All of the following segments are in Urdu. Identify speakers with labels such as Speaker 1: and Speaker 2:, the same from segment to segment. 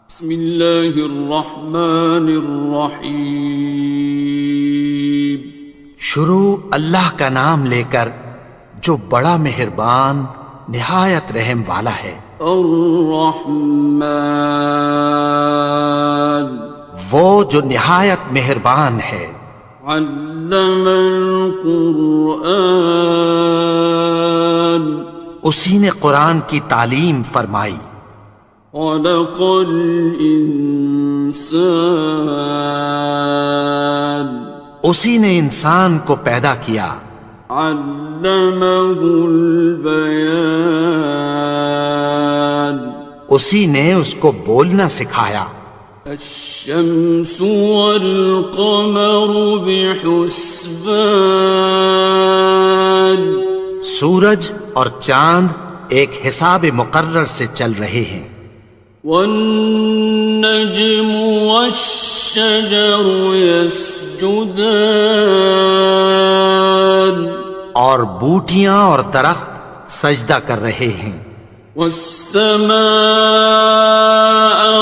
Speaker 1: بسم اللہ الرحمن الرحیم۔
Speaker 2: شروع اللہ کا نام لے کر جو بڑا مہربان نہایت رحم والا ہے۔
Speaker 1: الرحمن،
Speaker 2: وہ جو نہایت مہربان ہے۔
Speaker 1: علم القرآن،
Speaker 2: اسی نے قرآن کی تعلیم فرمائی۔
Speaker 1: خلق الانسان،
Speaker 2: اسی نے انسان کو پیدا کیا۔
Speaker 1: علمہ البیان،
Speaker 2: اسی نے اس کو بولنا سکھایا۔
Speaker 1: الشمس والقمر بحسبان،
Speaker 2: سورج اور چاند ایک حساب مقرر سے چل رہے ہیں۔
Speaker 1: والنجم والشجر يسجدان،
Speaker 2: اور بوٹیاں اور درخت سجدہ کر رہے ہیں۔
Speaker 1: والسماء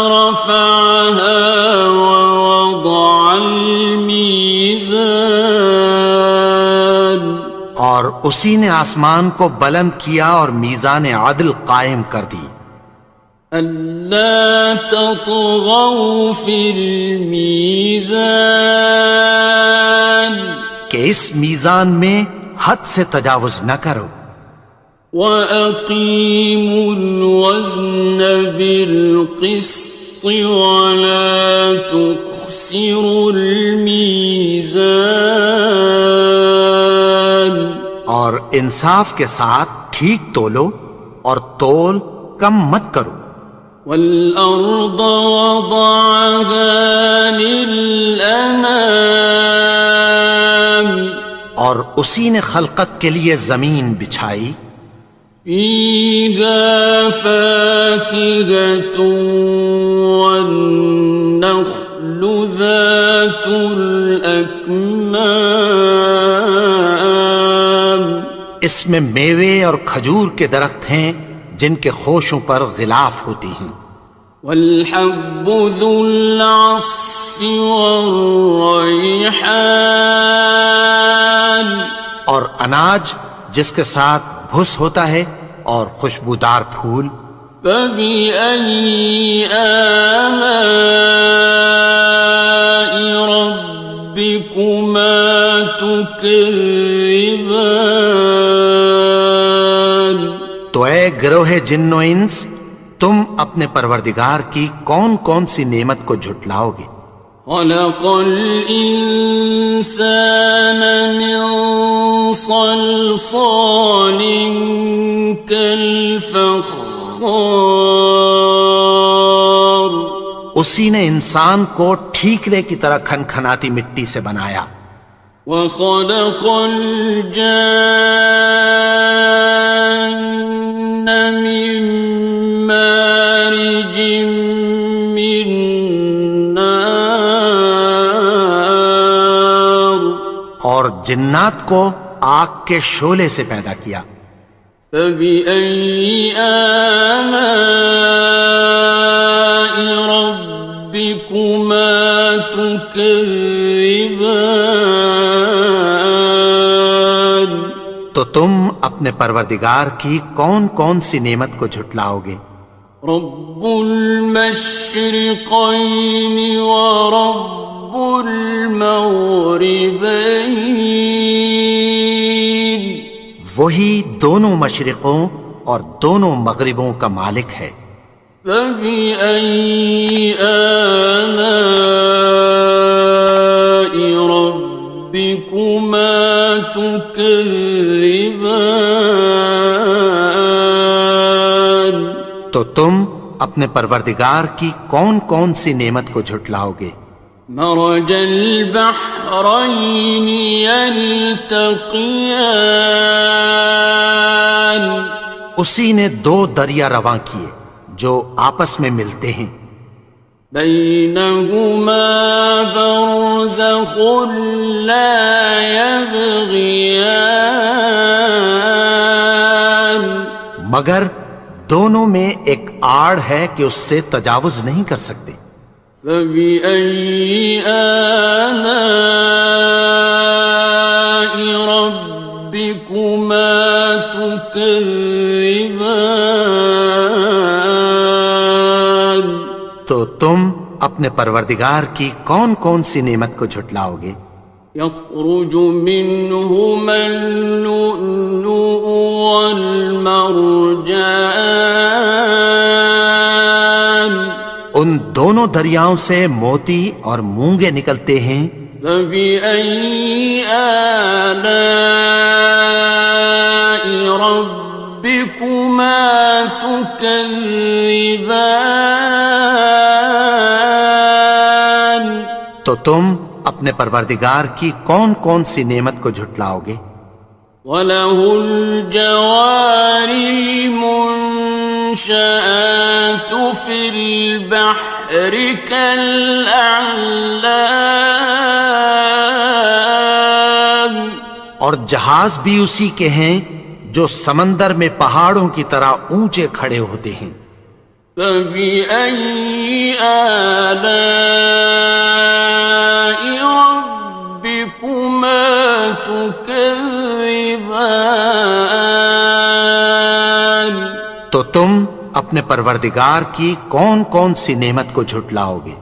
Speaker 1: رفعها ووضع الميزان،
Speaker 2: اور اسی نے آسمان کو بلند کیا اور میزان عدل قائم کر دی۔
Speaker 1: ألا تطغوا في الميزان،
Speaker 2: کہ اس میزان میں حد سے تجاوز نہ کرو۔
Speaker 1: وَأَقِيمُوا الْوَزْنَ بِالْقِسْطِ وَلَا تُخْسِرُوا الْمِيزَانَ،
Speaker 2: اور انصاف کے ساتھ ٹھیک تولو اور تول کم مت کرو۔
Speaker 1: وَالْأَرْضَ وَضَعَهَا لِلْأَنَامِ،
Speaker 2: اور اسی نے خلقت کے لیے زمین بچھائی۔
Speaker 1: فِيهَا فَاكِهَةٌ وَالنَّخْلُ ذَاتُ الْأَكْمَامِ،
Speaker 2: اس میں میوے اور کھجور کے درخت ہیں جن کے خوشوں پر غلاف ہوتی ہیں۔
Speaker 1: وَالْحَبُّ ذُو الْعَصْفِ وَالرَّيْحَانِ،
Speaker 2: اور اناج جس کے ساتھ بھس ہوتا ہے اور خوشبودار پھول۔
Speaker 1: فَبِأَيِّ آلَاءِ رَبِّكُمَا تُكَذِّبَانِ،
Speaker 2: تو اے گروہ جن و انس، تم اپنے پروردگار کی کون کون سی نعمت کو جھٹلاؤ گے؟
Speaker 1: خَلَقَ الْإِنسَانَ مِنْ صَلْصَالٍ كَالْفَخَّارِ،
Speaker 2: اسی نے انسان کو ٹھیکرے کی طرح کھنکھناتی مٹی سے بنایا۔
Speaker 1: وَخَلَقَ الْجَانَّ مِن مَّارِجٍ مِّن نَّارٍ،
Speaker 2: اور جنات کو آگ کے شعلے سے پیدا کیا۔
Speaker 1: فَبِأَيِّ آلَاءِ رَبِّكُمَا تُكَذِّبَانِ،
Speaker 2: تو تم اپنے پروردگار کی کون کون سی نعمت کو جھٹلاؤ گے؟
Speaker 1: رب المشرقين ورب المغربين،
Speaker 2: وہی دونوں مشرقوں اور دونوں مغربوں کا مالک ہے۔
Speaker 1: فَبِأَيِّ آلَاءِ رَبِّكُمَا تُكَذِّبَانِ،
Speaker 2: تو تم اپنے پروردگار کی کون کون سی نعمت کو جھٹلاؤ گے؟
Speaker 1: مرج البحرين يلتقيان،
Speaker 2: اسی نے دو دریا رواں کیے جو آپس میں ملتے ہیں۔
Speaker 1: بينهما برزخ لا يبغيان،
Speaker 2: مگر دونوں میں ایک آڑ ہے کہ اس سے تجاوز نہیں کر سکتے.
Speaker 1: فبأي آلاء ربكما تكذبان.
Speaker 2: تو تم اپنے پروردگار کی کون کون سی نعمت کو جھٹلاؤ گے؟
Speaker 1: يخرج منهما اللؤلؤ والمرجان.
Speaker 2: ان دونوں دریاؤں سے موتی اور مونگے نکلتے ہیں.
Speaker 1: فبأي آلاء ربكما تكذبان.
Speaker 2: تو تم اپنے پروردگار کی کون کون سی نعمت کو جھٹلاؤ گے؟
Speaker 1: وَلَهُ الْجَوَارِ الْمُنشَآتُ فِي الْبَحْرِ كَالْأَعْلَامِ.
Speaker 2: اور جہاز بھی اسی کے ہیں جو سمندر میں پہاڑوں کی طرح اونچے کھڑے ہوتے ہیں.
Speaker 1: فَبِأَيِّ آلَاءِ رَبِّكُمَا تُكَذِّبَانِ.
Speaker 2: تو تم اپنے پروردگار کی کون کون سی نعمت کو جھٹلاؤ گے؟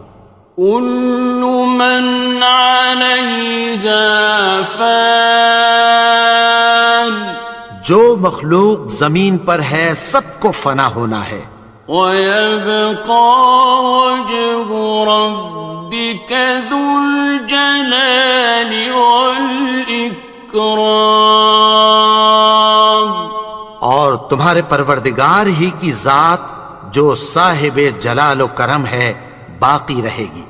Speaker 1: كُلُّ مَنْ عَلَيْهَا فَانٍ.
Speaker 2: جو مخلوق زمین پر ہے سب کو فنا ہونا ہے.
Speaker 1: وَيَبْقَى وَجْهُ رَبِّكَ ذُو الْجَلَالِ وَالْإِكْرَامِ.
Speaker 2: اور تمہارے پروردگار ہی کی ذات جو صاحب جلال و کرم ہے باقی رہے گی.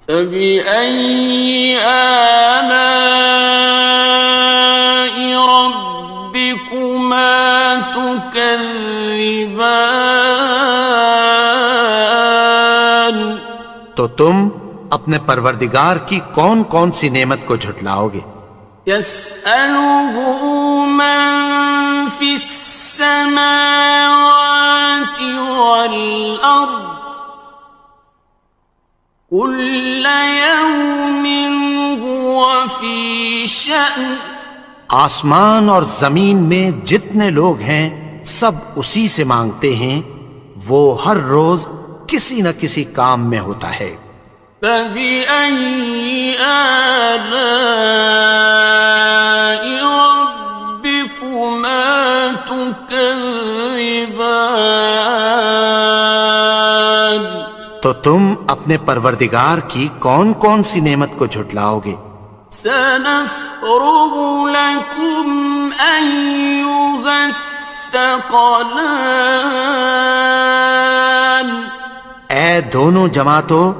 Speaker 1: فَبِأَيِّ آلَاءِ رَبِّكُمَا تُكَذِّبَانِ.
Speaker 2: تو تم اپنے پروردگار کی کون کون سی نعمت کو جھٹلاؤ گے؟
Speaker 1: يَسْأَلُهُ مَن فِي السَّمَاوَاتِ وَالْأَرْضِ كُلَّ يَوْمٍ هُوَ فِي شَأْنٍ.
Speaker 2: آسمان اور زمین میں جتنے لوگ ہیں سب اسی سے مانگتے ہیں، وہ ہر روز کسی نہ کسی کام میں ہوتا ہے.
Speaker 1: فَبِأَيِّ آلَاءِ رَبِّكُمَا تُكَذِّبَانِ.
Speaker 2: تو تم اپنے پروردگار کی کون کون سی نعمت کو جھٹلاؤ گے؟
Speaker 1: سَنَفْرُغُ لَكُمْ أَيُّهَ الثَّقَلَانِ.
Speaker 2: اے دونوں جماعتوں،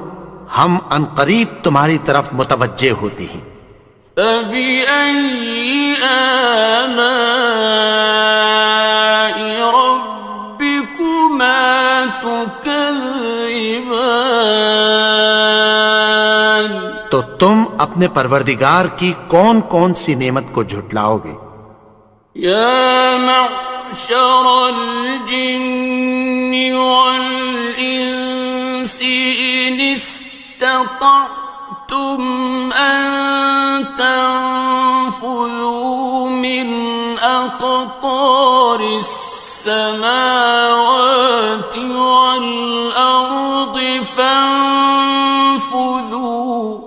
Speaker 2: ہم عنقریب تمہاری طرف متوجہ ہوتے ہیں.
Speaker 1: فَبِأَيِّ آلَاءِ رَبِّكُمَا تُكَذِّبَانِ.
Speaker 2: تو تم اپنے پروردگار کی کون کون سی نعمت کو جھٹلاؤ گے؟
Speaker 1: يَا مَعْشَرَ الْجِنِّ وَالْإِنسِ إِنِ اسْتَطَعْتُمْ أَن تَنفُذُوا مِنْ أَقْطَارِ السَّمَاوَاتِ وَالْأَرْضِ فَانفُذُوا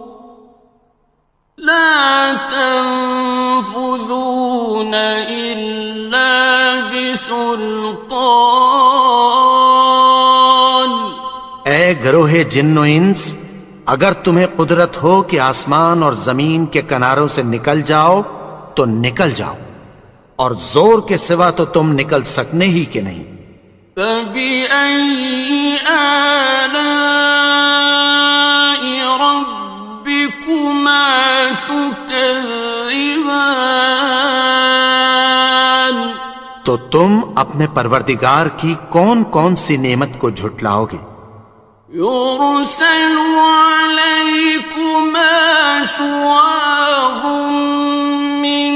Speaker 1: لَا تَنفُذُونَ إِلَّا بِسُلْطَانٍ.
Speaker 2: اے گروہ جن و انس، اگر تمہیں قدرت ہو کہ آسمان اور زمین کے کناروں سے نکل جاؤ تو نکل جاؤ، اور زور کے سوا تو تم نکل سکنے ہی کہ نہیں.
Speaker 1: فَبِأَيِّ آلَاءِ رَبِّكُمَا تُكَذِّبَانِ.
Speaker 2: تو تم اپنے پروردگار کی کون کون سی نعمت کو جھٹلاؤ گے؟
Speaker 1: يُرْسَلُ عَلَيْكُمَا شُوَاظٌ مِّن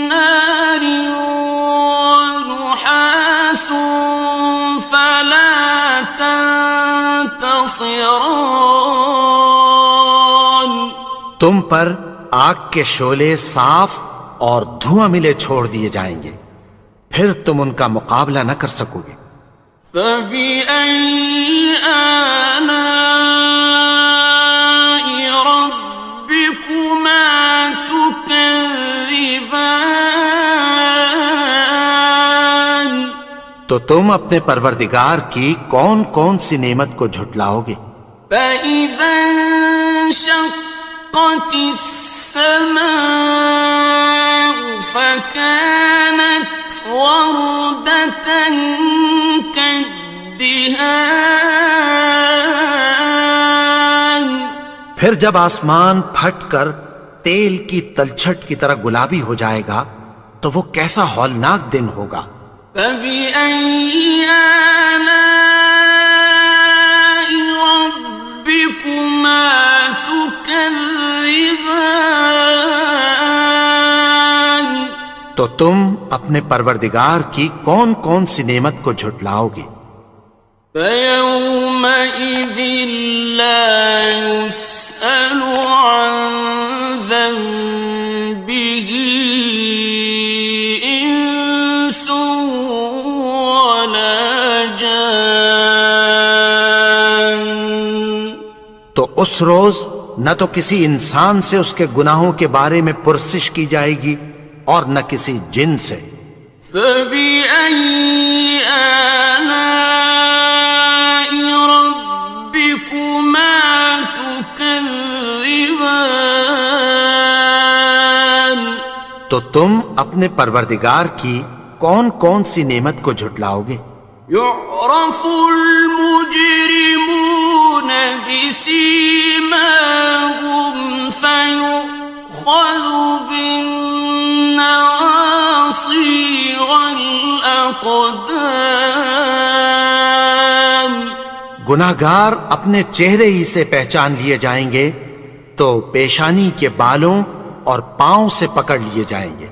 Speaker 1: نَّارٍ وَنُحَاسٌ خاصران.
Speaker 2: تم پر آگ کے شعلے صاف اور دھواں ملے چھوڑ دیے جائیں گے، پھر تم ان کا مقابلہ نہ کر سکو گے۔
Speaker 1: فبأي آلاء ربكما تكذبان.
Speaker 2: تو تم اپنے پروردگار کی کون کون سی نعمت کو جھٹلاؤ گے؟
Speaker 1: فإذا انشقت السماء فكانت وردة كالدهان.
Speaker 2: پھر جب آسمان پھٹ کر تیل کی تلچھٹ کی طرح گلابی ہو جائے گا تو وہ کیسا ہولناک دن ہوگا۔
Speaker 1: فبأي آلاء ربكما تكذبان.
Speaker 2: تو تم اپنے پروردگار کی کون کون سی نعمت کو جھٹلاؤ گے؟
Speaker 1: فيومئذ لا يسأل عن ذنبه إنس ولا جان.
Speaker 2: تو اس روز نہ تو کسی انسان سے اس کے گناہوں کے بارے میں پرسش کی جائے گی اور نہ کسی جن سے۔
Speaker 1: فبأي آلاء ربكما تكذبان.
Speaker 2: تو تم اپنے پروردگار کی کون کون سی نعمت کو جھٹلاؤ گے؟
Speaker 1: يعرف المجرمون بسيماهم فيؤخذ بالنواصي والأقدام.
Speaker 2: گناہگار اپنے چہرے ہی سے پہچان لیے جائیں گے تو پیشانی کے بالوں اور پاؤں سے پکڑ لیے جائیں گے۔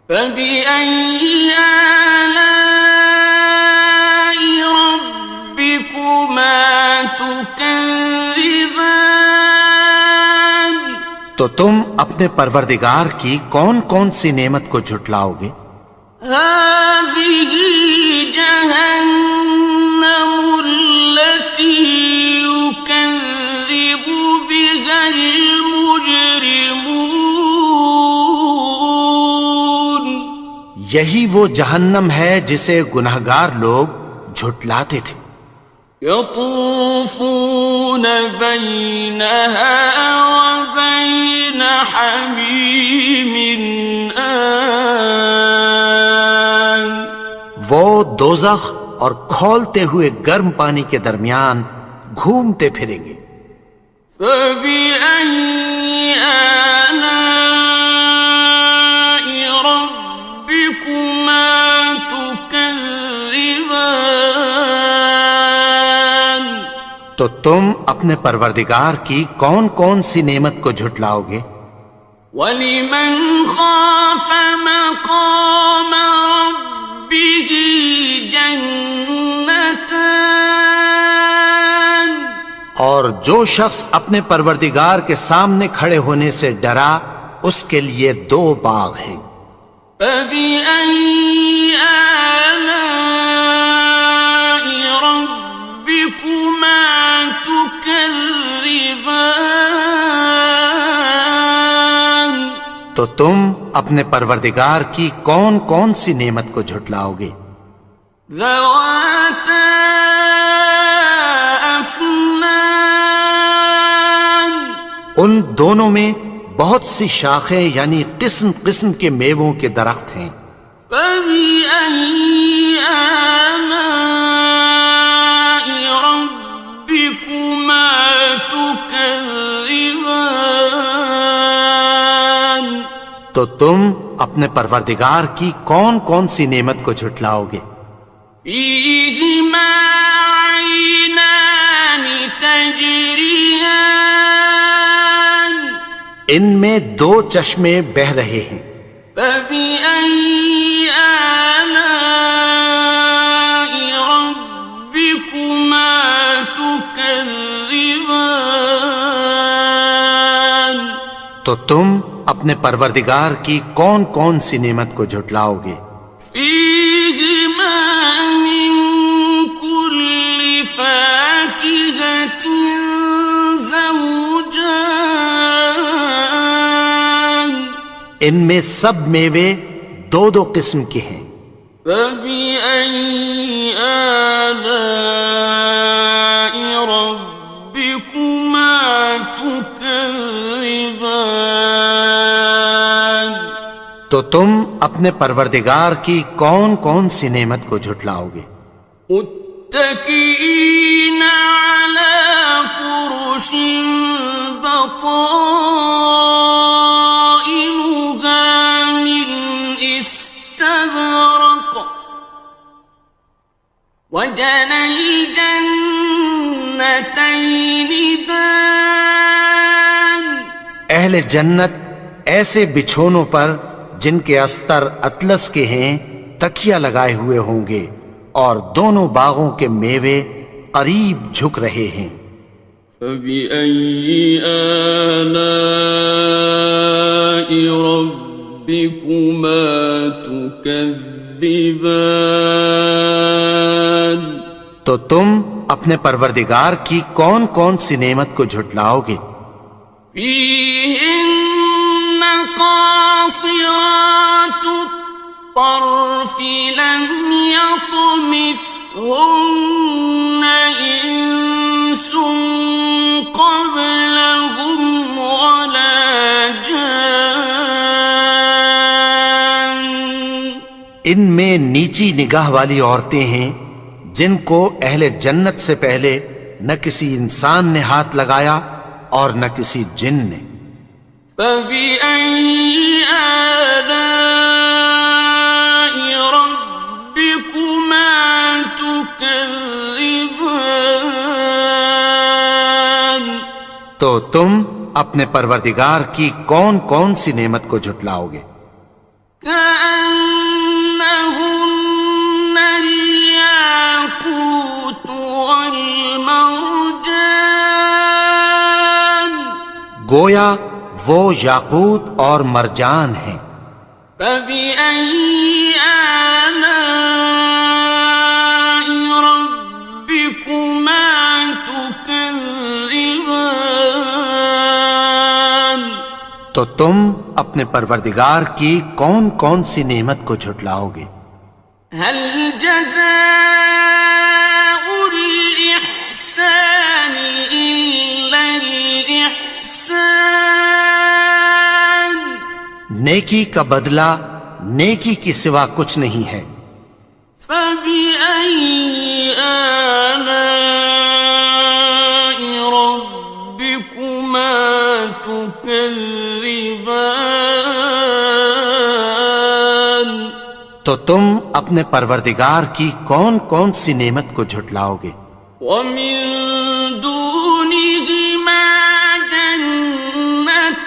Speaker 1: فبأي آلاء ربكما تكذبان.
Speaker 2: تو تم اپنے پروردگار کی کون کون سی نعمت کو جھٹلاؤ گے؟
Speaker 1: هذه جهنم التي يكذب بها المجرمون.
Speaker 2: یہی وہ جہنم ہے جسے گناہگار لوگ جھٹلاتے تھے۔
Speaker 1: يطوفون بينها وبين حميم آن.
Speaker 2: وہ دوزخ اور کھولتے ہوئے گرم پانی کے درمیان گھومتے پھریں گے۔
Speaker 1: فبأي آلاء ربكما تكذبان.
Speaker 2: تو تم اپنے پروردگار کی کون کون سی نعمت کو جھٹلاؤ گے؟
Speaker 1: وَلِمَنْ خَافَ مَقَامَ رَبِّهِ جَنَّتَانِ.
Speaker 2: اور جو شخص اپنے پروردگار کے سامنے کھڑے ہونے سے ڈرا اس کے لیے دو باغ ہیں۔
Speaker 1: فَبِأَيِّ آلَاءِ رَبِّكُمَا تُكَذِّبَانِ.
Speaker 2: تو تم اپنے پروردگار کی کون کون سی نعمت کو جھٹلاؤ گے؟
Speaker 1: ذَوَاتَا أَفْنَانٍ.
Speaker 2: ان دونوں میں بہت سی شاخیں یعنی قسم قسم کے میووں کے درخت ہیں۔
Speaker 1: فَبِأَيِّ آلَاءِ رَبِّكُمَا تُكَذِّبَانِ.
Speaker 2: تو تم اپنے پروردگار کی کون کون سی نعمت کو جھٹلاؤ گے؟
Speaker 1: فِيهِمَا عَيْنَانِ تَجْرِيَانِ.
Speaker 2: ان میں دو چشمے بہہ رہے ہیں۔
Speaker 1: فَبِأَيِّ آلَاءِ رَبِّكُمَا تُكَذِّبَانِ. تكذبان
Speaker 2: تو تم اپنے پروردگار کی کون کون سی نعمت کو جھٹلاؤ گے؟
Speaker 1: فيهما من كل فاكهة زوجان
Speaker 2: ان میں سب میوے دو دو قسم کے ہیں۔
Speaker 1: فبأي آلاء ربكما تكذبان
Speaker 2: تو تم اپنے پروردگار کی کون کون سی نعمت کو جھٹلاؤ گے؟
Speaker 1: متكئين على فرش بطائنها من استبرق وجنى الجنتين دان
Speaker 2: اہل جنت ایسے بچھونوں پر جن کے استر اطلس کے ہیں تکیہ لگائے ہوئے ہوں گے، اور دونوں باغوں کے میوے قریب جھک رہے ہیں۔
Speaker 1: فبأي آلاء ربكما تكذبان
Speaker 2: تو تم اپنے پروردگار کی کون کون سی نعمت کو جھٹلاؤ گے؟
Speaker 1: فيهن قاصرات الطرف لم يطمثهن إنس قبلهم ولا جان
Speaker 2: ان میں نیچی نگاہ والی عورتیں ہیں جن کو اہل جنت سے پہلے نہ کسی انسان نے ہاتھ لگایا اور نہ کسی جن نے۔
Speaker 1: فبأي آلاء ربكما تكذبان
Speaker 2: تو تم اپنے پروردگار کی کون کون سی نعمت کو جھٹلاؤ گے؟
Speaker 1: كأنهن الياقوت والمرجان
Speaker 2: گویا وہ یاقوت اور مرجان ہیں۔
Speaker 1: فبأي آلاء ربكما تكذبان
Speaker 2: تو تم اپنے پروردگار کی کون کون سی نعمت کو جھٹلاؤ گے؟
Speaker 1: هل جزاء الإحسان إلا الإحسان
Speaker 2: نیکی کا بدلہ نیکی کی سوا کچھ نہیں ہے۔
Speaker 1: فبأي آلاء ربكما تكذبان
Speaker 2: تو تم اپنے پروردگار کی کون کون سی نعمت کو جھٹلاؤ گے؟
Speaker 1: ومن دونهما جنتان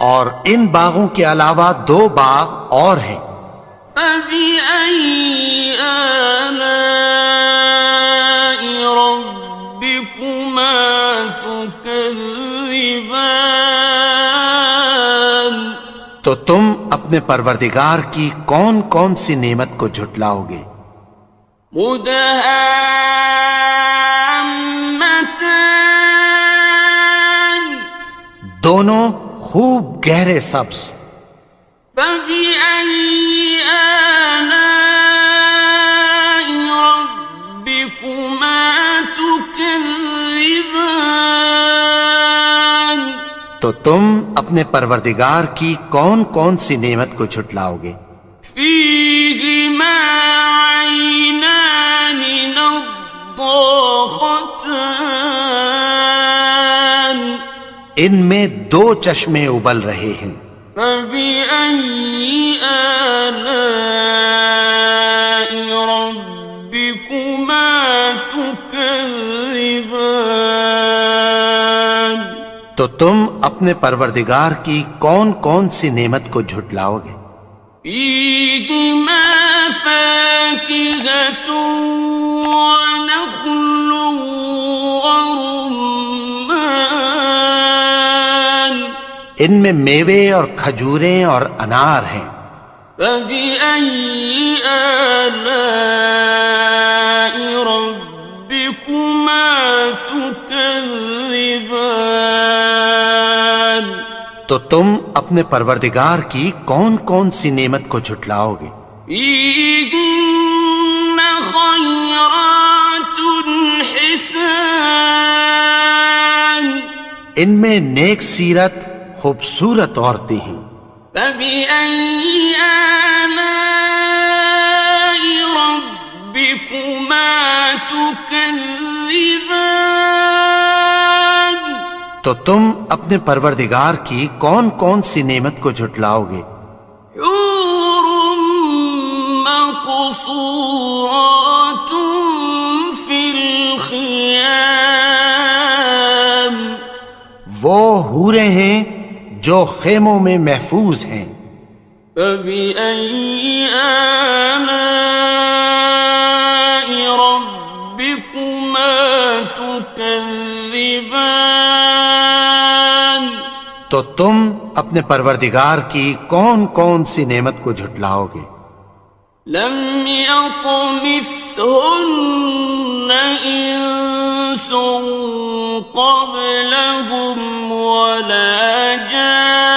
Speaker 2: اور ان باغوں کے علاوہ دو باغ اور ہیں۔
Speaker 1: فبأي آلاء ربكما تكذبان
Speaker 2: تو تم اپنے پروردگار کی کون کون سی نعمت کو جھٹلاؤ گے؟
Speaker 1: مدهامتان
Speaker 2: دونوں خوب گہرے سبز۔
Speaker 1: فبأي آلاء ربكما تكذبان
Speaker 2: تو تم اپنے پروردگار کی کون کون سی نعمت کو جھٹلاؤ گے؟
Speaker 1: فيهما عينان نضاختان
Speaker 2: ان میں دو چشمے ابل رہے ہیں۔
Speaker 1: فبأي آلاء ربكما تكذبان
Speaker 2: تو تم اپنے پروردگار کی کون کون سی نعمت کو جھٹلاؤ گے؟
Speaker 1: فيهما فاكهة ونخل ورمان
Speaker 2: ان میں میوے اور کھجوریں اور انار ہیں.
Speaker 1: فبأي آلاء ربكما تكذبان
Speaker 2: تو تم اپنے پروردگار کی کون کون سی نعمت کو جھٹلاؤ گے؟
Speaker 1: فيهن خيرات حسان
Speaker 2: ان میں نیک سیرت خوبصورت عورتیں ہیں.
Speaker 1: فبأي آلاء ربكما تكذبان
Speaker 2: تو تم اپنے پروردگار کی کون کون سی نعمت کو جھٹلاؤ گے؟
Speaker 1: حور مقصورات في الخيام
Speaker 2: وہ حوریں ہیں جو خیموں میں محفوظ ہیں.
Speaker 1: فبأي آلاء ربكما تكذبان
Speaker 2: تو تم اپنے پروردگار کی کون کون سی نعمت کو جھٹلاؤ گے؟
Speaker 1: لم يطمثهن إنس قبلهم ولا جان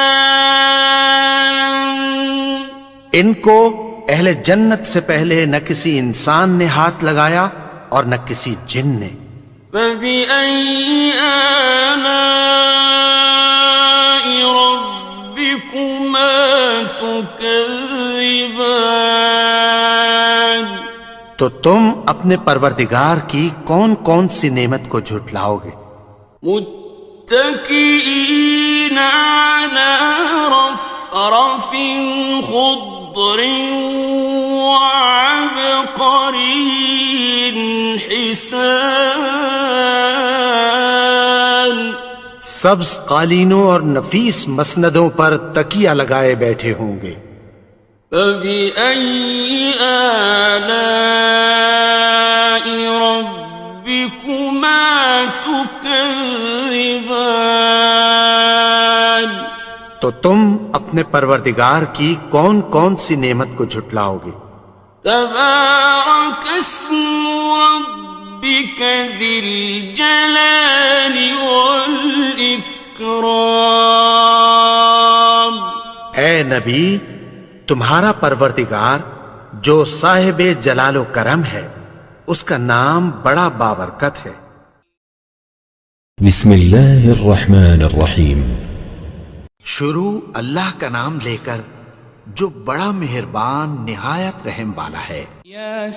Speaker 2: ان کو اہل جنت سے پہلے نہ کسی انسان نے ہاتھ لگایا اور نہ کسی جن نے.
Speaker 1: فبأي آلاء ربكما تكذبان
Speaker 2: تو تم اپنے پروردگار کی کون کون سی نعمت کو جھٹلاؤ گے؟
Speaker 1: متكئين على رفرف خضر وعبقري حسان
Speaker 2: سبز قالینوں اور نفیس مسندوں پر تکیہ لگائے بیٹھے ہوں گے.
Speaker 1: فبأي آلاء ربكما تكذبان
Speaker 2: تو تم اپنے پروردگار کی کون کون سی نعمت کو جھٹلاؤ گے؟
Speaker 1: تبارك اسم ربك ذي الجلال والإكرام
Speaker 2: اے نبی، تمہارا پروردگار جو صاحب جلال و کرم ہے، اس کا نام بڑا بابرکت ہے.
Speaker 3: بسم اللہ الرحمن الرحیم.
Speaker 2: شروع اللہ کا نام لے کر جو بڑا مہربان نہایت رحم والا ہے.
Speaker 4: یاسین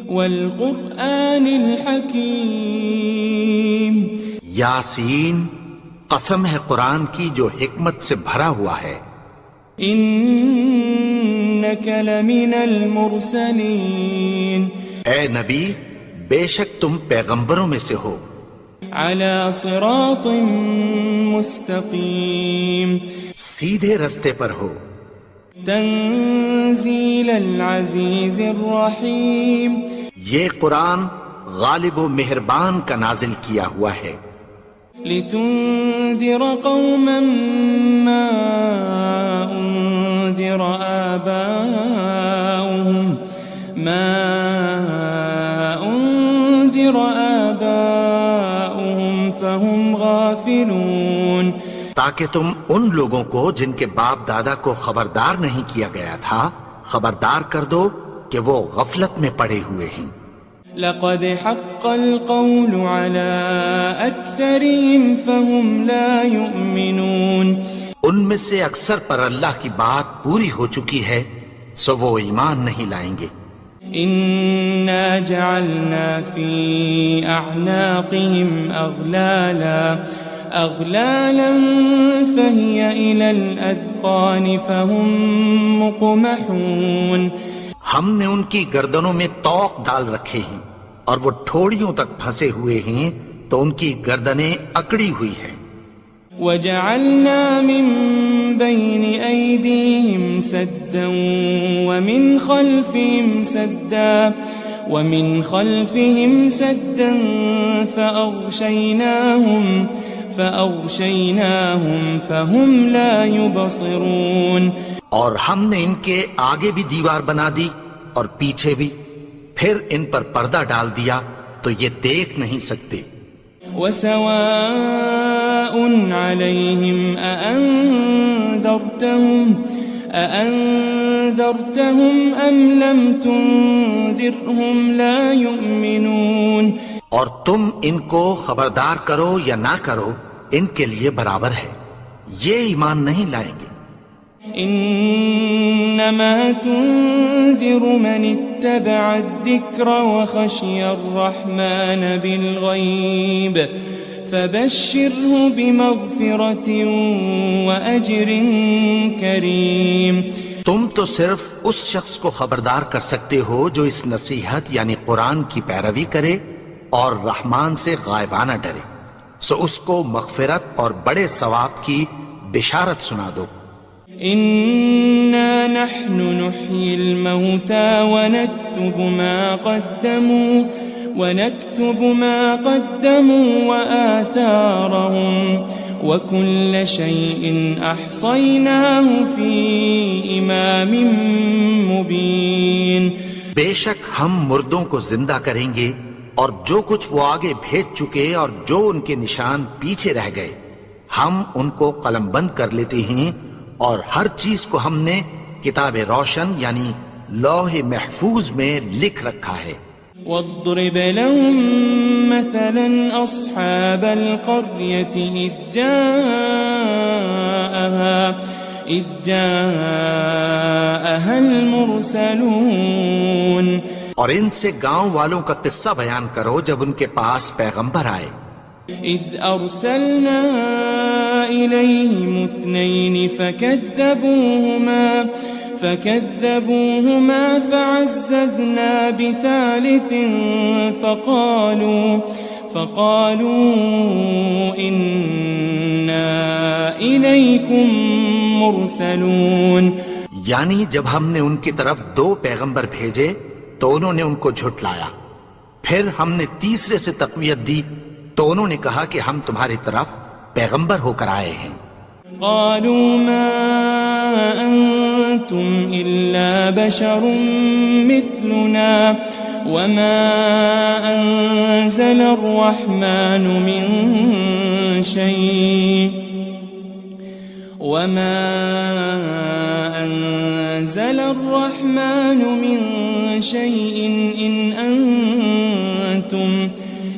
Speaker 4: والقرآن الحکیم.
Speaker 2: یاسین، قسم ہے قرآن کی جو حکمت سے بھرا ہوا ہے.
Speaker 4: انک لمن المرسلین.
Speaker 2: اے نبی، بے شک تم پیغمبروں میں سے ہو.
Speaker 4: علی صراط مستقیم.
Speaker 2: سیدھے رستے پر ہو.
Speaker 4: تنزیل العزیز الرحیم.
Speaker 2: یہ قرآن غالب و مہربان کا نازل کیا ہوا ہے.
Speaker 4: لتنذر قوما ما انذر آباؤهم فهم غافلون.
Speaker 2: تاکہ تم ان لوگوں کو جن کے باپ دادا کو خبردار نہیں کیا گیا تھا خبردار کر دو کہ وہ غفلت میں پڑے ہوئے ہیں.
Speaker 4: لقد حق القول على أكثرهم فهم لا يؤمنون.
Speaker 2: ان میں سے اکثر پر اللہ کی بات پوری ہو چکی ہے سو وہ ایمان نہیں لائیں گے.
Speaker 4: إنا جعلنا في أعناقهم أغلالا فهي إلى الأذقان فهم مقمحون.
Speaker 2: ہم نے ان کی گردنوں میں طوق ڈال رکھے ہیں اور وہ ٹھوڑیوں تک پھنسے ہوئے ہیں تو ان کی گردنیں اکڑی ہوئی ہیں.
Speaker 4: وجعلنا من بين أيديهم سدا ومن خلفهم سدا فأغشيناهم فهم لا يبصرون.
Speaker 2: اور ہم نے ان کے آگے بھی دیوار بنا دی اور پیچھے بھی، پھر ان پر پردہ ڈال دیا تو یہ دیکھ نہیں سکتے.
Speaker 4: وسواء عليهم أأنذرتهم أم لم تنذرهم لا يؤمنون.
Speaker 2: اور تم ان کو خبردار کرو یا نہ کرو، ان کے لیے برابر ہے، یہ ایمان نہیں لائیں گے.
Speaker 4: انما تنذر من اتبع الذکر وخشی الرحمن بالغیب فبشره بمغفرة وأجر کریم.
Speaker 2: تم تو صرف اس شخص کو خبردار کر سکتے ہو جو اس نصیحت یعنی قرآن کی پیروی کرے اور رحمان سے غائبانہ ڈرے، سو اس کو مغفرت اور بڑے ثواب کی بشارت سنا دو.
Speaker 4: إنا نحن نحيي الموتى ونكتب ما قدموا وآثارهم وكل شيء أحصيناه في إمام مبين.
Speaker 2: بے شک ہم مردوں کو زندہ کریں گے اور جو کچھ وہ آگے بھیج چکے اور جو ان کے نشان پیچھے رہ گئے ہم ان کو قلم بند کر لیتے ہیں، اور ہر چیز کو ہم نے کتاب روشن یعنی لوح محفوظ میں لکھ رکھا ہے.
Speaker 4: واضرب لهم مثلا أصحاب القرية إذ جاءها المرسلون.
Speaker 2: اور ان سے گاؤں والوں کا قصہ بیان کرو جب ان کے پاس پیغمبر آئے.
Speaker 4: إذ أرسلنا إليهم 2 فكذبوهما فعززنا بثالث فقالوا إنا إليكم مرسلون.
Speaker 2: یعنی جب ہم نے ان کی طرف 2 پیغمبر بھیجے تو انہوں نے ان کو جھٹلایا، پھر ہم نے تیسرے سے تقویت دی تو انہوں نے کہا کہ ہم تمہاری طرف پیغمبر ہو کر آئے ہیں.
Speaker 4: قالوا ما أنتم إلا بشر مثلنا وما أنزل الرحمن من شيء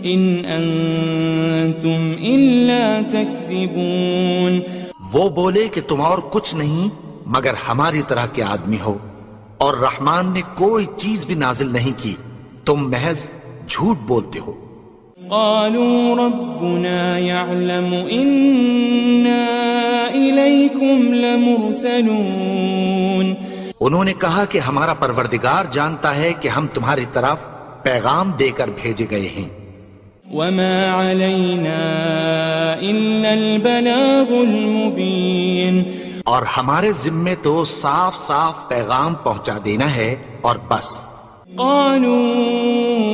Speaker 4: إن أنتم إلا تكذبون.
Speaker 2: وہ بولے کہ تم اور کچھ نہیں مگر ہماری طرح کے آدمی ہو، اور رحمان نے کوئی چیز بھی نازل نہیں کی، تم محض جھوٹ بولتے ہو.
Speaker 4: قالوا ربنا يعلم إنا إليكم لمرسلون.
Speaker 2: انہوں نے کہا کہ ہمارا پروردگار جانتا ہے کہ ہم تمہاری طرف پیغام دے کر بھیجے گئے ہیں.
Speaker 4: وما علينا إلا البلاغ المبين.
Speaker 2: اور ہمارے ذمے تو صاف صاف پیغام پہنچا دینا ہے اور بس.
Speaker 4: قالوا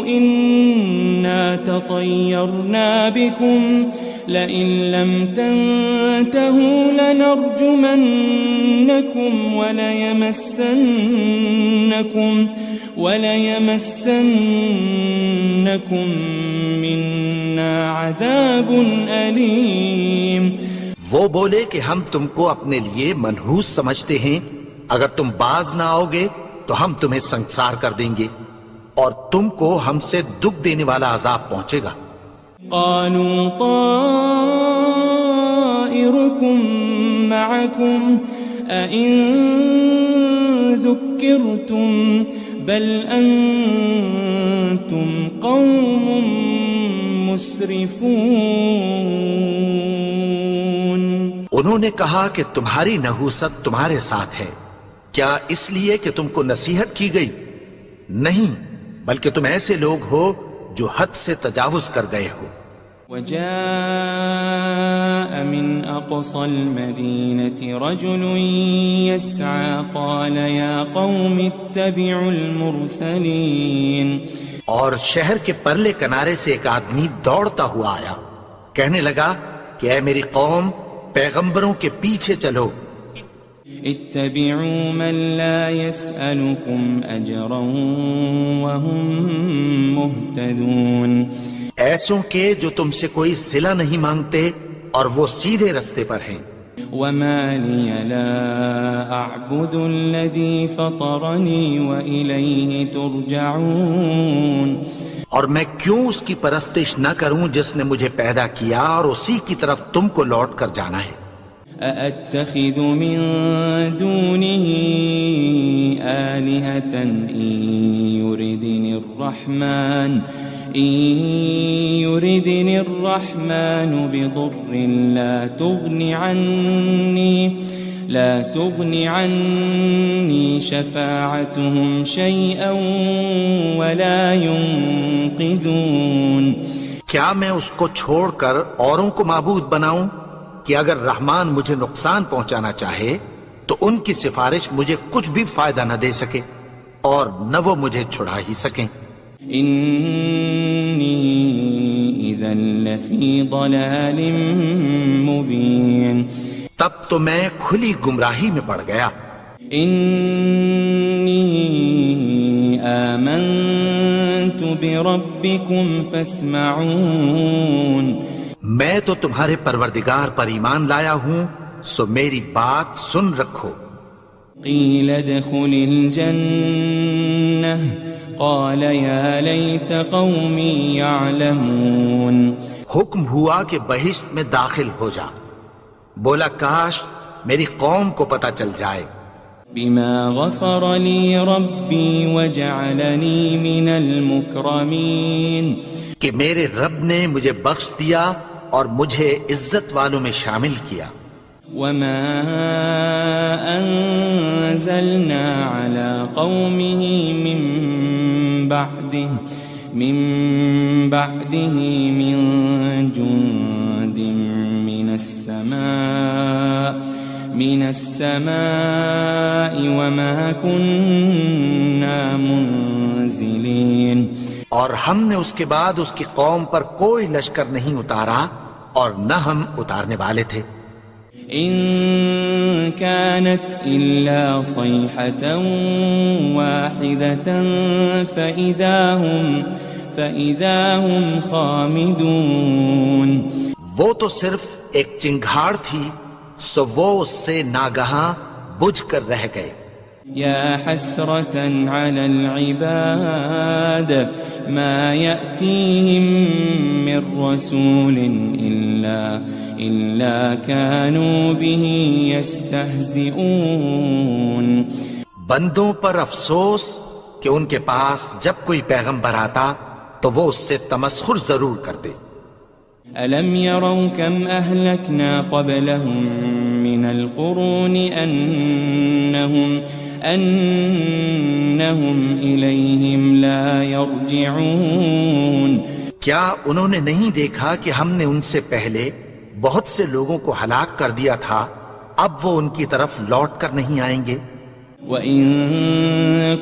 Speaker 4: إنا تطيرنا بكم لئن لم تنتهوا لنرجمنكم وليمسنكم منا عذاب أليم.
Speaker 2: وہ بولے کہ ہم تم کو اپنے لیے منحوس سمجھتے ہیں، اگر تم باز نہ آؤ گے تو ہم تمہیں سنسار کر دیں گے اور تم کو ہم سے دکھ دینے والا عذاب پہنچے گا.
Speaker 4: قالوا طائركم معكم أئن ذكرتم بل أنتم قوم مسرفون.
Speaker 2: انہوں نے کہا کہ تمہاری نحوست تمہارے ساتھ ہے، کیا اس لیے کہ تم کو نصیحت کی گئی؟ نہیں، بلکہ تم ایسے لوگ ہو جو حد سے تجاوز کر گئے ہو.
Speaker 4: وجاء من أقصى المدينة رجل يسعى قال يا قوم اتبعوا المرسلين.
Speaker 2: اور شہر کے پرلے کنارے سے ایک آدمی دوڑتا ہوا آیا، کہنے لگا کہ اے میری قوم، پیغمبروں کے پیچھے چلو.
Speaker 4: اتبعوا من لا يسألكم أجرا وهم مهتدون.
Speaker 2: ایسوں کے جو تم سے کوئی صلہ نہیں مانگتے اور وہ سیدھے رستے پر ہیں.
Speaker 4: وما لي لا أعبد الذي فطرني وإليه ترجعون.
Speaker 2: اور میں کیوں اس کی پرستش نہ کروں جس نے مجھے پیدا کیا اور اسی کی طرف تم کو لوٹ کر جانا ہے.
Speaker 4: أأتخذ من دونه آلهة إن يردني الرحمن بضر لا تغن عني شفاعتهم شيئا ولا ينقذون.
Speaker 2: کیا میں اس کو چھوڑ کر اوروں کو معبود بناؤں کہ اگر رحمان مجھے نقصان پہنچانا چاہے تو ان کی سفارش مجھے کچھ بھی فائدہ نہ دے سکے اور نہ وہ مجھے چھڑا ہی سکیں.
Speaker 4: إني إذا لفي ضلال مبين.
Speaker 2: تب تو میں کھلی گمراہی میں پڑ گیا.
Speaker 4: إني آمنت بربكم فاسمعون.
Speaker 2: میں تو تمہارے پروردگار پر ایمان لایا ہوں، سو میری بات سن رکھو.
Speaker 4: قيل ادخل الجنة قال يا ليت قومي يعلمون.
Speaker 2: حکم ہوا کہ بہشت میں داخل ہو جا. بولا کاش میری قوم کو پتہ چل جائے.
Speaker 4: بما غفر لي ربي وجعلني من المكرمين.
Speaker 2: کہ میرے رب نے مجھے بخش دیا اور مجھے عزت والوں میں شامل کیا.
Speaker 4: وما أنزلنا على قومه من بعده من جند من السماء وما كنا منزلين.
Speaker 2: اور ہم نے اس کے بعد اس کی قوم پر کوئی لشکر نہیں اتارا اور نہ ہم اتارنے والے تھے.
Speaker 4: إن كانت إلا صيحة واحدة فإذا هم خامدون.
Speaker 2: وہ تو صرف ایک چنگھاڑ تھی، سو وہ اس سے ناگہاں بجھ کر رہ گئے.
Speaker 4: يا حسرة على العباد ما يأتيهم من رسول إلا كانوا به يستهزئون.
Speaker 2: بندوں پر افسوس کہ ان کے پاس جب کوئی پیغمبر آتا تو وہ اس سے تمسخر ضرور کرتے.
Speaker 4: ألم يروا كم أهلكنا قبلهم من القرون أنهم إليهم لا يرجعون.
Speaker 2: کیا انہوں نے نہیں دیکھا کہ ہم نے ان سے پہلے بہت سے لوگوں کو ہلاک کر دیا تھا، اب وہ ان کی طرف لوٹ کر نہیں آئیں گے.
Speaker 4: وَإِن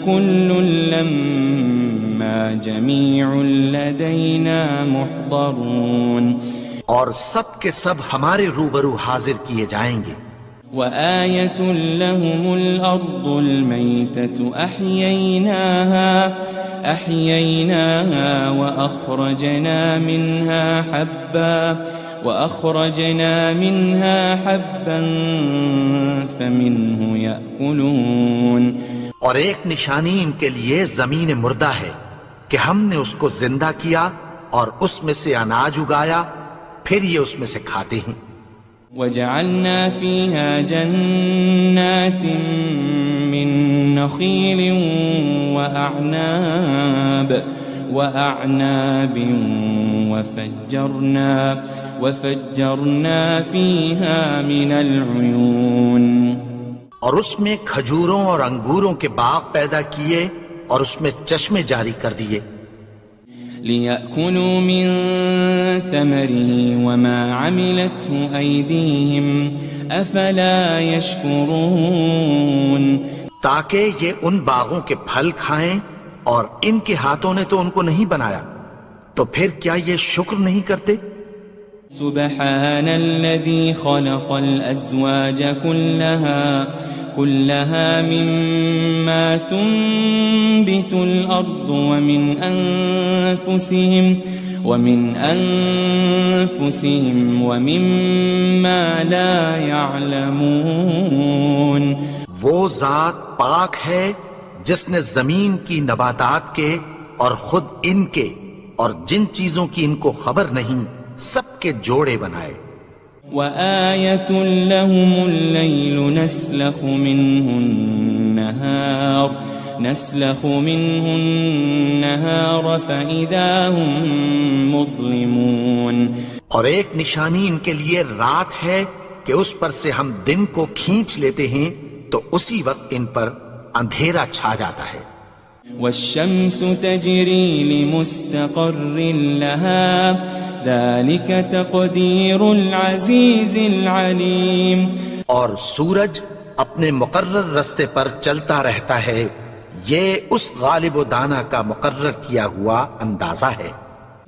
Speaker 4: كُلٌّ لَمَّا جَمِيعٌ لَدَيْنَا مُحْضَرُونَ.
Speaker 2: اور سب کے سب ہمارے روبرو حاضر کیے جائیں گے.
Speaker 4: وآية لهم الأرض الميتة أحييناها وأخرجنا منها حبا فمنه يأكلون.
Speaker 2: اور ایک نشانی ان کے لیے زمین مردہ ہے کہ ہم نے اس کو زندہ کیا اور اس میں سے اناج اگایا، پھر یہ اس میں سے کھاتے ہیں.
Speaker 4: وجعلنا فيها جنات من نخيل وأعناب وفجرنا فيها من العيون.
Speaker 2: اور اس میں کھجوروں اور انگوروں کے باغ پیدا کیے اور اس میں چشمے جاری کر دیے.
Speaker 4: ليأكلوا من ثمره وما عملته أيديهم أفلا يشكرون
Speaker 2: تاکہ یہ ان باغوں کے پھل کھائیں اور ان کے ہاتھوں نے تو ان کو نہیں بنایا، تو پھر کیا یہ شکر نہیں کرتے؟
Speaker 4: سبحان الذي خلق الأزواج كلها مما تنبت الأرض ومن أنفسهم ومما لا يعلمون
Speaker 2: وہ ذات پاک ہے جس نے زمین کی نباتات کے اور خود ان کے اور جن چیزوں کی ان کو خبر نہیں سب کے جوڑے بنائے۔
Speaker 4: وآية لهم الليل نسلخ منه النهار فإذا هم مظلمون
Speaker 2: اور ایک نشانی ان کے لیے رات ہے کہ اس پر سے ہم دن کو کھینچ لیتے ہیں تو اسی وقت ان پر اندھیرا چھا جاتا ہے۔
Speaker 4: والشمس تجري لمستقر لها ذلك تقدير العزيز العليم
Speaker 2: اور سورج اپنے مقرر رستے پر چلتا رہتا ہے، یہ اس غالب و دانا کا مقرر کیا ہوا اندازہ ہے۔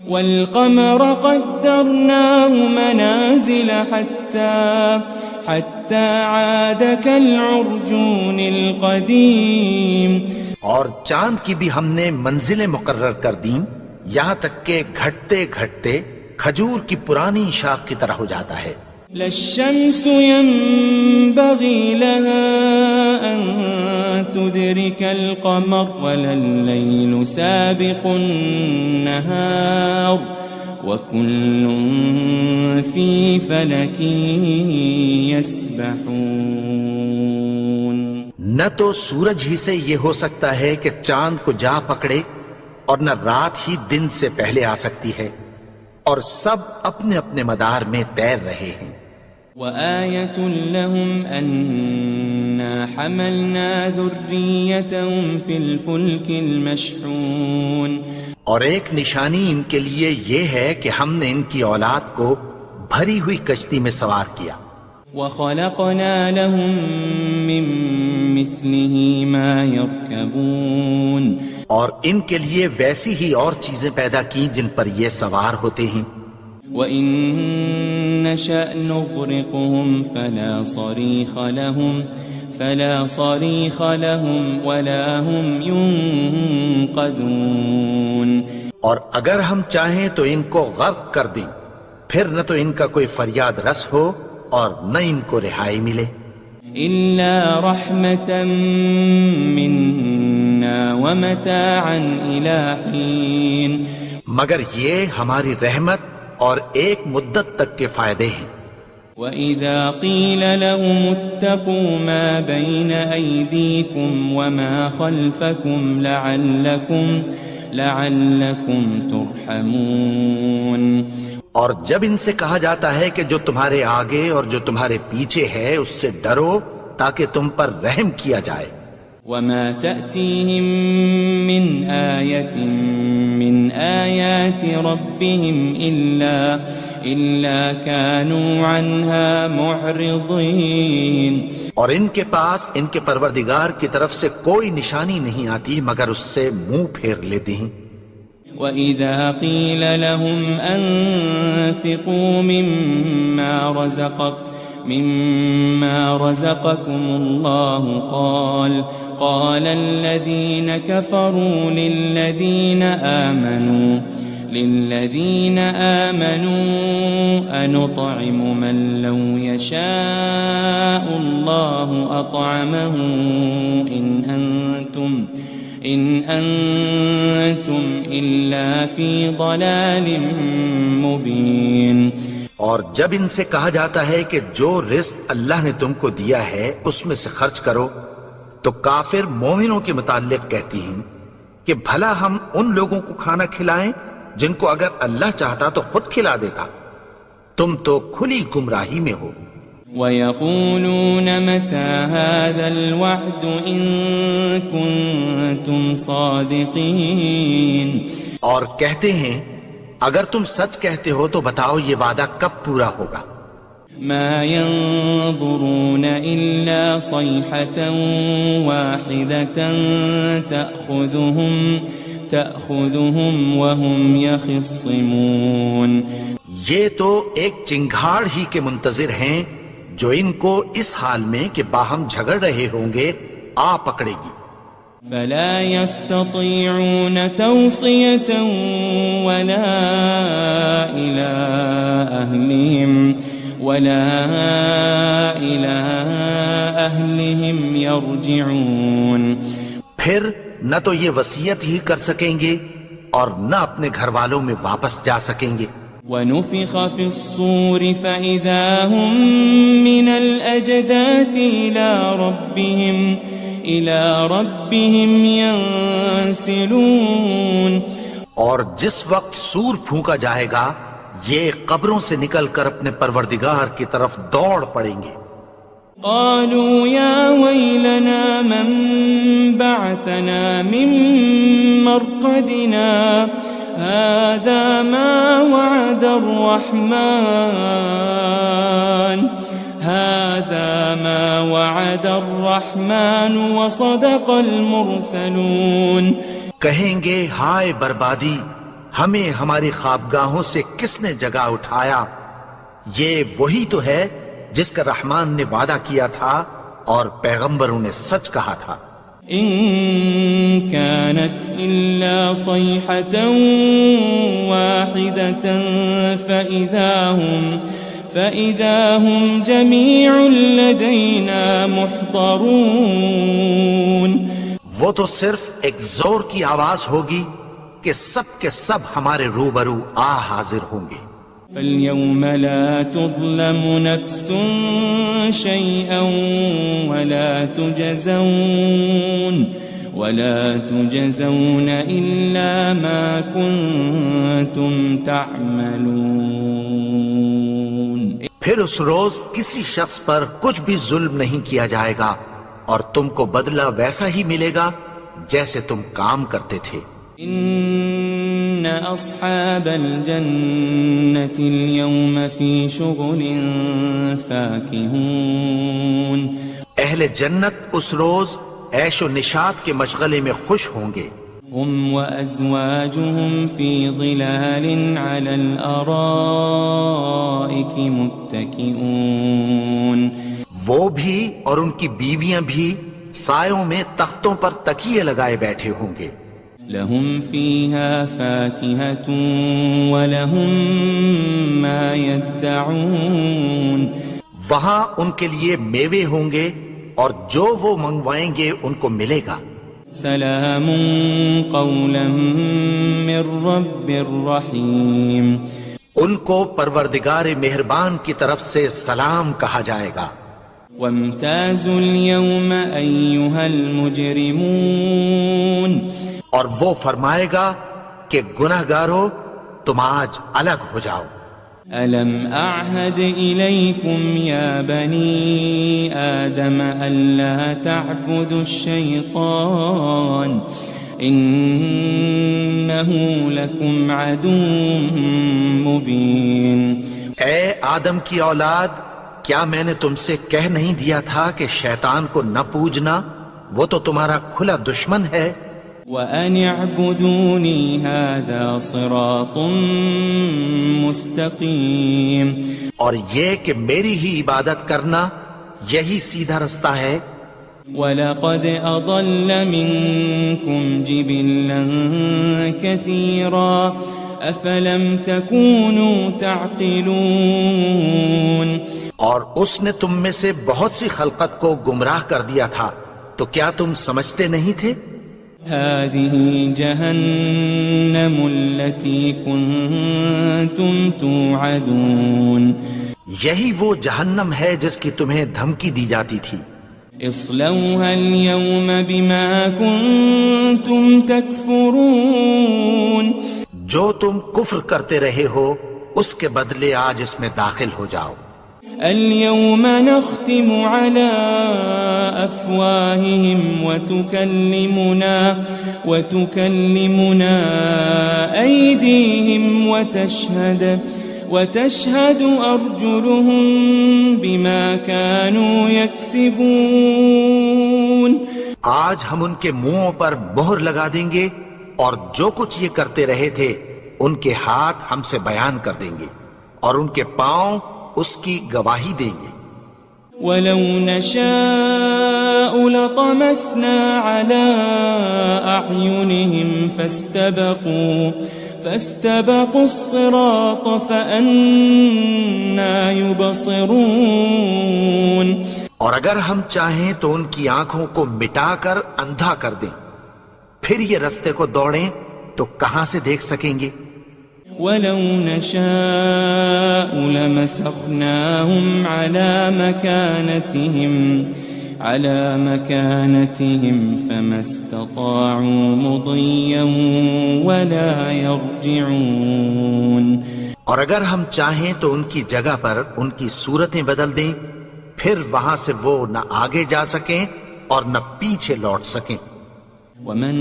Speaker 4: والقمر قدرناه منازل حتى عاد كالعرجون القديم
Speaker 2: اور چاند کی بھی ہم نے منزلیں مقرر کر دیں یہاں تک کہ گھٹتے گھٹتے کھجور کی پرانی شاخ کی طرح ہو جاتا ہے۔
Speaker 4: لا الشمس ينبغي لها أن تدرك القمر ولا الليل سابق النهار وكل في فلك يسبحون
Speaker 2: نہ تو سورج ہی سے یہ ہو سکتا ہے کہ چاند کو جا پکڑے اور نہ رات ہی دن سے پہلے آ سکتی ہے، اور سب اپنے اپنے مدار میں تیر رہے ہیں۔
Speaker 4: وآية لهم أنا حملنا ذريتهم في الفلك المشحون
Speaker 2: اور ایک نشانی ان کے لیے یہ ہے کہ ہم نے ان کی اولاد کو بھری ہوئی کشتی میں سوار کیا۔
Speaker 4: وخلقنا لهم من مثله ما يركبون
Speaker 2: اور ان کے لیے ویسی ہی اور چیزیں پیدا کی جن پر یہ سوار ہوتے ہیں۔
Speaker 4: وَإِن نَّشَأْ نُغْرِقْهُمْ فَلَا صَرِيخَ لَهُمْ وَلَا هُمْ يُنقَذُونَ
Speaker 2: اور اگر ہم چاہیں تو ان کو غرق کر دیں، پھر نہ تو ان کا کوئی فریاد رس ہو اور نہ ان کو رہائی ملے۔
Speaker 4: إِلَّا رَحْمَةً مِّنَّا وَمَتَاعًا إِلَى حِينٍ
Speaker 2: مگر یہ ہماری رحمت اور ایک مدت تک کے فائدے ہیں۔
Speaker 4: وَإِذَا قِيلَ لَهُمُ اتَّقُوا مَا بَيْنَ أَيْدِيكُمْ وَمَا خَلْفَكُمْ لَعَلَّكُمْ تُرْحَمُونَ
Speaker 2: اور جب ان سے کہا جاتا ہے کہ جو تمہارے آگے اور جو تمہارے پیچھے ہے اس سے ڈرو تاکہ تم پر رحم کیا جائے۔
Speaker 4: وَمَا تَأْتِيهِم مِّنْ آيَةٍ مِّنْ آيَاتِ رَبِّهِمْ إِلَّا كَانُوا عَنْهَا مُعْرِضِينَ
Speaker 2: اور ان کے پاس ان کے پروردگار کی طرف سے کوئی نشانی نہیں آتی مگر اس سے منہ پھیر لیتے ہیں۔
Speaker 4: وَإِذَا قِيلَ لَهُمْ أَنفِقُوا مِمَّا رَزَقَكُمُ اللَّهُ قَالَ الَّذِينَ كَفَرُوا لِلَّذِينَ آمَنُوا أَنُطْعِمُ مَن لَّوْ يَشَاءُ اللَّهُ أَطْعَمَهُ إِنْ أَنْتُمْ إِلَّا فِي ضَلَالٍ مُبِينٍ
Speaker 2: اور جب ان سے کہا جاتا ہے کہ جو رزق اللہ نے تم کو دیا ہے اس میں سے خرچ کرو تو کافر مومنوں کے متعلق کہتی ہیں کہ بھلا ہم ان لوگوں کو کھانا کھلائیں جن کو اگر اللہ چاہتا تو خود کھلا دیتا، تم تو کھلی گمراہی میں ہو۔
Speaker 4: وَيَقُولُونَ مَتَى هَذَا الْوَعْدُ إِن كُنتُمْ صَادِقِينَ
Speaker 2: اور کہتے ہیں اگر تم سچ کہتے ہو تو بتاؤ یہ وعدہ کب پورا ہوگا؟
Speaker 4: ما ينظرون إلا صيحة واحدة تأخذهم وهم يخصمون.
Speaker 2: یہ تو ایک چنگھاڑ ہی کے منتظر ہیں جو ان کو اس حال میں کہ باہم جھگڑ رہے ہوں گے آ پکڑے گی.
Speaker 4: فلا يستطيعون توصية ولا إلى أهلهم يرجعون.
Speaker 2: پھر نہ تو یہ وصیت ہی کر سکیں گے اور نہ اپنے گھر والوں میں واپس جا سکیں گے.
Speaker 4: ونفخ في الصور فإذا هم من الأجداث إلى ربهم ينسلون.
Speaker 2: اور جس وقت سور پھونکا جائے گا یہ قبروں سے نکل کر اپنے پروردگار کی طرف دوڑ پڑیں گے.
Speaker 4: قالوا يا ويلنا من بعثنا من مرقدنا هذا ما وعد الرحمن وصدق المرسلون.
Speaker 2: کہیں گے ہائے بربادی، ہمیں ہماری خوابگاہوں سے کس نے جگا اٹھایا؟ یہ وہی تو ہے جس کا رحمان نے وعدہ کیا تھا اور پیغمبروں نے سچ کہا تھا.
Speaker 4: ان كانت الا صيحة واحدة فإذا هم جميع لدينا محضرون.
Speaker 2: وہ تو صرف ایک زور کی آواز ہوگی کہ سب کے سب ہمارے روبرو آ حاضر ہوں گے.
Speaker 4: فاليوم لا تظلم نفس شيئا ولا تجزون إلا ما كنتم تعملون.
Speaker 2: پھر اس روز کسی شخص پر کچھ بھی ظلم نہیں کیا جائے گا اور تم کو بدلہ ویسا ہی ملے گا جیسے تم کام کرتے تھے.
Speaker 4: ان اصحاب الجنة اليوم في شغل فاكهون.
Speaker 2: اہل جنت اس روز عیش و نشاط کے مشغلے میں خوش ہوں گے.
Speaker 4: هم وازواجهم في ظلال على الارائك متكئون.
Speaker 2: وہ بھی اور ان کی بیویاں بھی سایوں میں تختوں پر تکیے لگائے بیٹھے ہوں گے.
Speaker 4: لهم فيها فاكهة ولهم ما يدعون.
Speaker 2: وہاں ان کے لیے میوے ہوں گے اور جو وہ منگوائیں گے ان کو ملے گا.
Speaker 4: سلام قولا من رب الرحیم.
Speaker 2: ان کو پروردگار مہربان کی طرف سے سلام کہا جائے گا.
Speaker 4: وامتازوا اليوم أيها المجرمون.
Speaker 2: اور وہ فرمائے گا کہ گناہگارو تم آج الگ ہو جاؤ.
Speaker 4: ألم أعهد إليكم يا بني آدم ألا تعبدوا الشيطان إنه لكم عدو مبين.
Speaker 2: اے آدم کی اولاد، کیا میں نے تم سے کہہ نہیں دیا تھا کہ شیطان کو نہ پوجنا، وہ تو تمہارا کھلا دشمن ہے.
Speaker 4: وَأَنِ اعْبُدُونِي هَذَا صِرَاطٌ مُسْتَقِيمٌ.
Speaker 2: اور یہ کہ میری ہی عبادت کرنا یہی سیدھا رستہ ہے.
Speaker 4: وَلَقَدْ أَضَلَّ مِنْكُمْ جِبِلًّا كَثِيرًا أَفَلَمْ تَكُونُوا تَعْقِلُونَ.
Speaker 2: اور اس نے تم میں سے بہت سی خلقت کو گمراہ کر دیا تھا، تو کیا تم سمجھتے نہیں تھے؟
Speaker 4: هذه جهنم التي كنتم توعدون.
Speaker 2: یہی وہ جہنم ہے جس کی تمہیں دھمکی دی جاتی تھی.
Speaker 4: اصلوها اليوم بما كنتم تكفرون.
Speaker 2: جو تم کفر کرتے رہے ہو اس کے بدلے آج اس میں داخل ہو جاؤ.
Speaker 4: اليوم نختم على أفواههم وتكلمنا أيديهم وتشهد أرجلهم بما كانوا يكسبون.
Speaker 2: آج ہم ان کے منہوں پر مہر لگا دیں گے اور جو کچھ یہ کرتے رہے تھے ان کے ہاتھ ہم سے بیان کر دیں گے اور ان کے پاؤں اس کی گواہی دیں گے.
Speaker 4: ولو نشاء لطمسنا على أعينهم فاستبقوا الصراط فأنا يبصرون.
Speaker 2: اور اگر ہم چاہیں تو ان کی آنکھوں کو مٹا کر اندھا کر دیں، پھر یہ رستے کو دوڑیں تو کہاں سے دیکھ سکیں گے.
Speaker 4: ولو نشاء لمسخناهم على مكانتهم فما استطاعوا مضيا ولا يرجعون.
Speaker 2: اور اگر ہم چاہیں تو ان کی جگہ پر ان کی صورتیں بدل دیں، پھر وہاں سے وہ نہ آگے جا سکیں اور نہ پیچھے لوٹ سکیں.
Speaker 4: ومن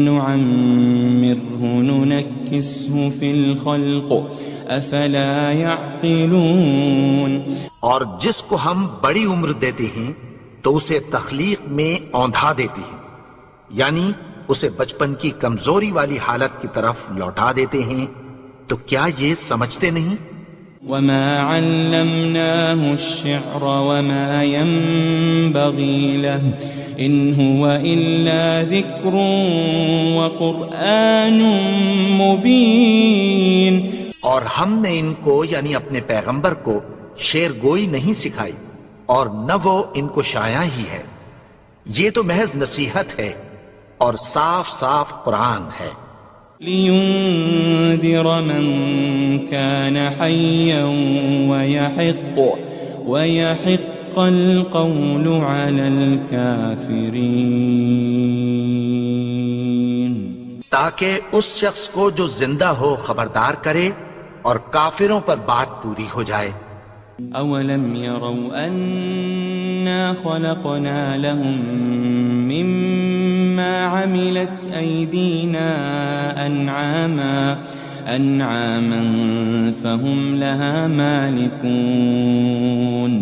Speaker 4: نعمره ننكسه في الخلق افلا يعقلون.
Speaker 2: اور جس کو ہم بڑی عمر دیتے ہیں تو اسے تخلیق میں اوندھا دیتے ہیں، یعنی اسے بچپن کی کمزوری والی حالت کی طرف لوٹا دیتے ہیں. تو کیا یہ سمجھتے نہیں؟
Speaker 4: وما علمناه الشعر وما ينبغي له إن هو إلا ذكر وقرآن مبين.
Speaker 2: اور ہم نے ان کو یعنی اپنے پیغمبر کو شعر گوئی نہیں سکھائی اور نہ وہ ان کو شایع ہی ہے، یہ تو محض نصیحت ہے اور صاف صاف قرآن ہے.
Speaker 4: لينذر من كان حيا ويحق القول على الكافرين.
Speaker 2: تاکہ اس شخص کو جو زندہ ہو خبردار کرے اور کافروں پر بات پوری ہو جائے.
Speaker 4: اولم يروا انا خلقنا لهم مما عملت ايدينا انعاما فهم لها مالكون.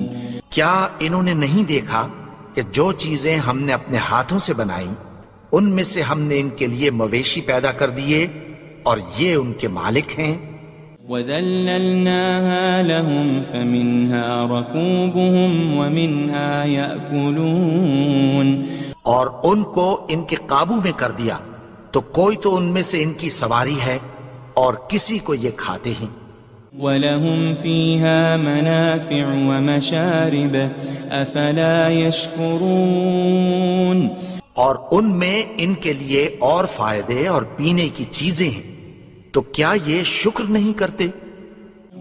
Speaker 2: کیا انہوں نے نہیں دیکھا کہ جو چیزیں ہم نے اپنے ہاتھوں سے بنائیں ان میں سے ہم نے ان کے لیے مویشی پیدا کر دیے اور یہ ان کے مالک ہیں.
Speaker 4: وَذَلَّلْنَاهَا لَهُمْ فَمِنْهَا رَكُوبُهُمْ وَمِنْهَا يَأْكُلُونَ.
Speaker 2: اور ان کو ان کے قابو میں کر دیا تو کوئی تو ان میں سے ان کی سواری ہے اور کسی کو یہ کھاتے ہیں.
Speaker 4: وَلَهُمْ فِيهَا مَنَافِعُ وَمَشَارِبُ أَفَلَا يَشْكُرُونَ.
Speaker 2: اور ان میں ان کے لیے اور فائدے اور پینے کی چیزیں ہیں، تو کیا یہ شکر نہیں کرتے؟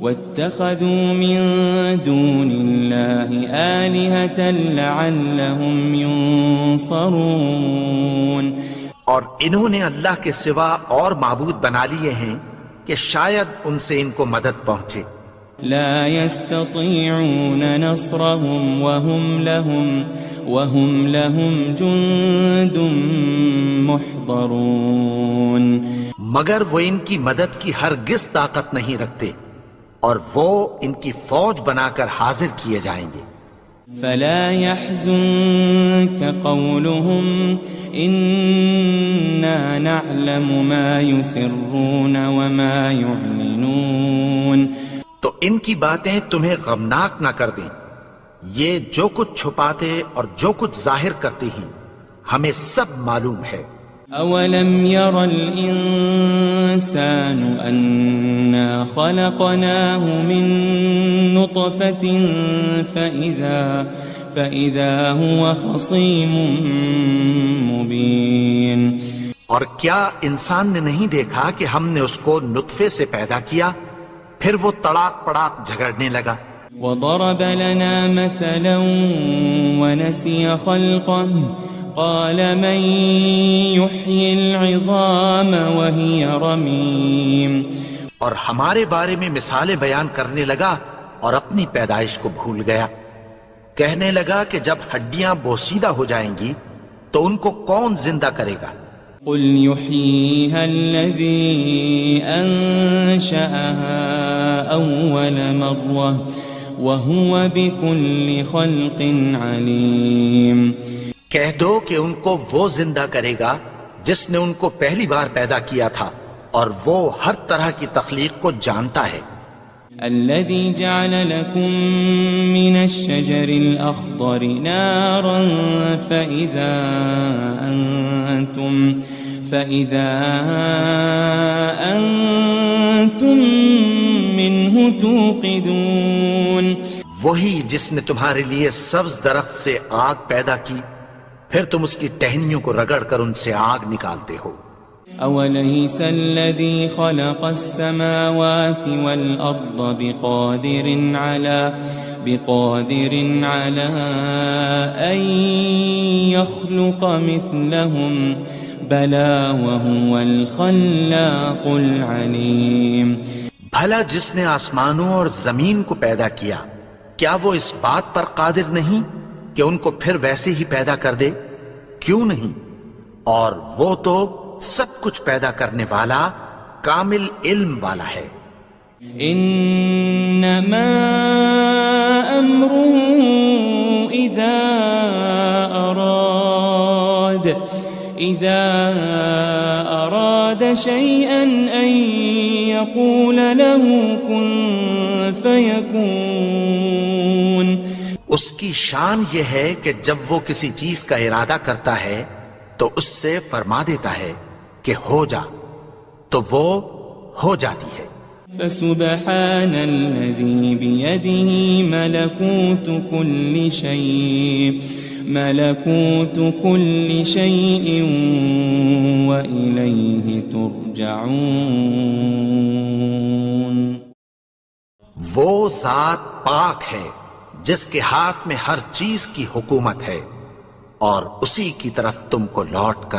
Speaker 4: وَاتَّخَذُوا مِن دُونِ اللَّهِ آلِهَةً لَعَلَّهُمْ يُنصَرُونَ.
Speaker 2: اور انہوں نے اللہ کے سوا اور معبود بنا لیے ہیں کہ شاید ان سے ان کو مدد پہنچے.
Speaker 4: لا يستطيعون نصرهم وهم لهم جند محضرون.
Speaker 2: مگر وہ ان کی مدد کی ہرگز طاقت نہیں رکھتے اور وہ ان کی فوج بنا کر حاضر کیے جائیں گے.
Speaker 4: فلا يحزنك قولهم إنا نعلم ما يسرون وما يعلنون.
Speaker 2: تو ان کی باتیں تمہیں غمناک نہ کر دیں، یہ جو کچھ چھپاتے اور جو کچھ ظاہر کرتے ہیں ہمیں سب معلوم ہے.
Speaker 4: اولم ير الانسان انا خلقناه من نطفة فاذا هو خصيم مبين.
Speaker 2: اور کیا انسان نے نہیں دیکھا کہ ہم نے اس کو نطفے سے پیدا کیا پھر وہ تڑاک پڑاک جھگڑنے لگا.
Speaker 4: وضرب لنا مثلا ونسي خلقه قال من يحيي العظام وهي رميم.
Speaker 2: اور ہمارے بارے میں مثالیں بیان کرنے لگا اور اپنی پیدائش کو بھول گیا. کہنے لگا کہ جب ہڈیاں بوسیدہ ہو جائیں گی تو ان کو کون زندہ کرے گا
Speaker 4: قل يحييها الذي أنشأها أول مرة وهو بكل خلق عليم.
Speaker 2: کہہ دو کہ ان کو وہ زندہ کرے گا جس نے ان کو پہلی بار پیدا کیا تھا، اور وہ ہر طرح کی تخلیق کو جانتا ہے.
Speaker 4: الذي جعل لكم من الشجر الأخضر نارا فإذا أنتم منه توقدون.
Speaker 2: وہی جس نے تمہارے لیے سبز درخت سے آگ پیدا کی، پھر تم اس کی ٹہنیوں کو رگڑ کر ان سے آگ نکالتے ہو.
Speaker 4: أوليس الذي خلق السماوات والأرض بقادر على أن يخلق مثلهم بلى وهو الخلاق العليم.
Speaker 2: بھلا جس نے آسمانوں اور زمین کو پیدا کیا، کیا وہ اس بات پر قادر نہیں کہ ان کو پھر ویسے ہی پیدا کر دے؟ کیوں نہیں؟ اور وہ تو سب کچھ پیدا کرنے والا، کامل علم والا ہے.
Speaker 4: انما امره اذا اراد شيئا ان يقول له كن فيكون.
Speaker 2: اس کی شان یہ ہے کہ جب وہ کسی چیز کا ارادہ کرتا ہے تو اس سے فرما دیتا ہے کہ ہو جا، تو وہ ہو جاتی ہے.
Speaker 4: فسبحان الذي بيده ملكوت كل شيء وإليه ترجعون.
Speaker 2: وہ ذات پاک ہے جس کے ہاتھ میں ہر چیز کی حکومت ہے، اور اسی کی طرف تم کو لوٹ کر